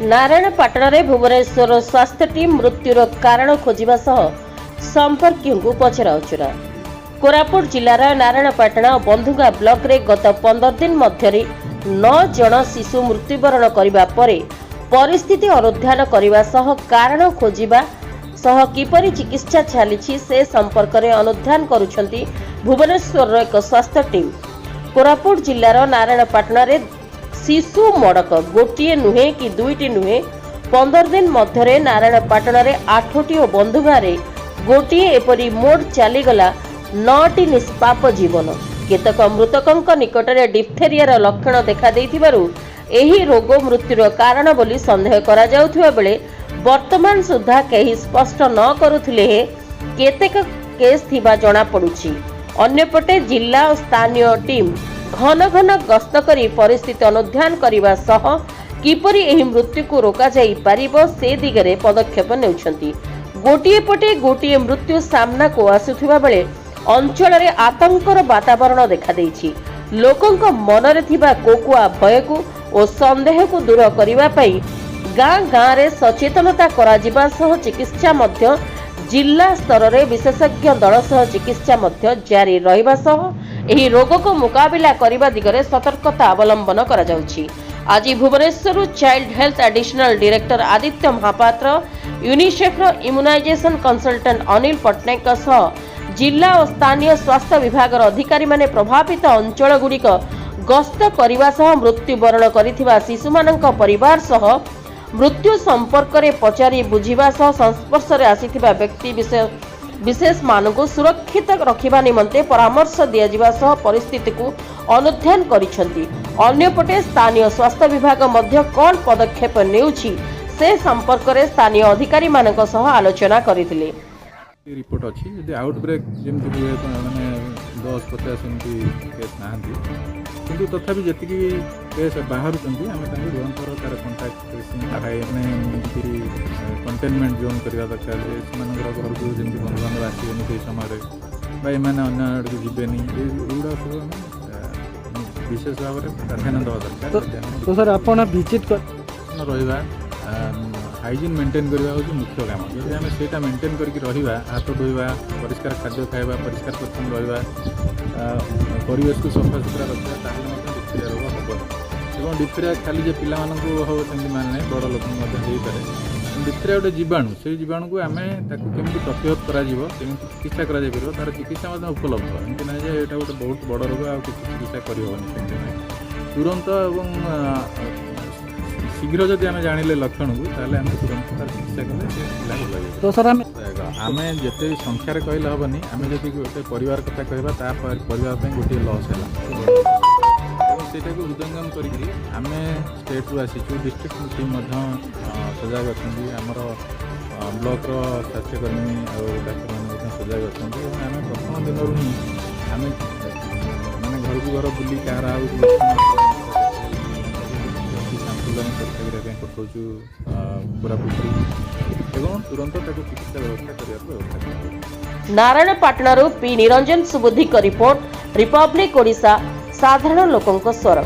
नारायणपाटन में भुवनेश्वर स्वास्थ्य टीम मृत्युर कारण खोजा संपर्क पचराउचरा। कोरापुट जिलार नारायणपाटन बंधुगा ब्लॉक रे गत 15 दिन मध्य 9 जन शिशु मृत्युवरण करने पर परिस्थिति अनुध्यान करने कारण खोजा किपरि चिकित्सा चली से संपर्क में अनुध्यान करुछंती भुवनेश्वर एक स्वास्थ्य टीम। कोरापुट जिलार नारायणपाटन रे शिशु मड़क गोटे नुहे कि दुईटी नुहे 15 दिन मध्य नारायणपाटन रे 8टी और बंधुगारे गोटे एपरी मोड़ चलीगला 9टी निष्पाप जीवन। केतक मृतकों निकट में डिप्थेरियार लक्षण देखा देइथिबारु एही रोग मृत्युर कारण बोली संदेह करा जाउथिबा बेले वर्तमान सुधा कहीं स्पष्ट न करुथिले केतेक केस थिबा जणा पडुछि। अन्यपटे जिला और स्थानीय टीम घन घन गस्त करी परिस्थिति अनुध्यान करने सह किपरि एही मृत्यु को रोका जाई पारिबो से दिगरे पदक्षेप नेउछंती। गोटिए पटे गोटिए मृत्यु सामना को आसुथिबा बेले अंचल रे आतंकर वातावरण देखा देइछि। लोकंक मनरे थिबा कोकुआ भय को और संदेह को दूर करिबा पई गाँ गाँ रे सचेतनता करा जिबा सह चिकित्सा मध्य जिला स्तर रे विशेषज्ञ दल सह चिकित्सा मध्य जारी रहिबा सह एही रोग को मुकाबिला करिबा दिगरे सतर्कता अवलंबन करा जाउछि। आज Bhubaneswar child health additional director Aditya Mahapatra UNICEF immunisation consultant Anil Pattanaik सह जिला और स्थानीय स्वास्थ्य विभाग अधिकारी माने प्रभावित अंचल गुड़िक गस्त करने सह मृत्युवरण करिथिबा शिशुमानंक परिवार सह मृत्यु संपर्क में पचारि बुझिबा सह संस्पर्श में आसीथिबा व्यक्ति विशेष मानक सुरक्षित रखिबा निमंते परामर्श दिया सह परिस्थिति को अनुध्यान करिसेंती। अन्यपटे स्थानीय स्वास्थ्य विभाग मध्य कौन पदक्षेप नेउछि से संपर्क में स्थानीय अधिकारी मानक सह आलोचना करथिले। रिपोर्ट अच्छी जब आउटब्रेक जमी हुए मैंने 10-50 एमती केस ना कि तथापि जी केस बाहर आम निरंतर तार कंटाक्ट ट्रेसिंग कंटेनमेंट जोन करवा दरकार घर को जमी बंधु बांधव आसबे से समय अन्य आड़ को जीवेनि युवा सब विशेष भाव में प्राधान्य देवा दरकार। तो सर आप विजिट रहा हाइजीन मेंटेन करवा हूँ मुख्य काम। जब आम से मेंटेन करके रहा हाथ धोवा परिष्कार खाद्य खाଇବା परिष्कार परिच्छन्न रहा परिवेश को सफा सुतरा रखा डिप्थेरिया रोग हेबनी और डिप्थेरिया खाली जे पिला हो सेमती माने बड़ लोक पारे डिप्थेरिया गोटे जीवाणु से जीवाणु को आम केमी प्रतिहत कर चिकित्सा कर तार चिकित्सा उपलब्ध एमती ना ये गोटे बहुत बड़ रोग आ चिकित्सा करहबनी तुरंत और शीघ्र जब आम जानिले लक्षण को ताले आम तुरंत तार चिकित्सा कले भल। तो सर आम जिते संख्यार कहले हेनी आम जब गोटे परिवार कथा कहवा ता परिवार गोटे लस है सेटा को हृदयंगम करी आम स्टेट रू आसीचु डिस्ट्रिक्ट टीम सजग अच्छा आमर ब्लॉक स्वास्थ्यकर्मी और डाक्तर मैंने सजग अच्छा आम प्रथम दिन ही आम मैंने घर को घर बुली कार पठाऊँ कोरापुट एवं तुरंत चिकित्सा व्यवस्था। Narayanpatna P Niranjan Subuddhi report Republic Odisha साधारण लोकंक स्वर।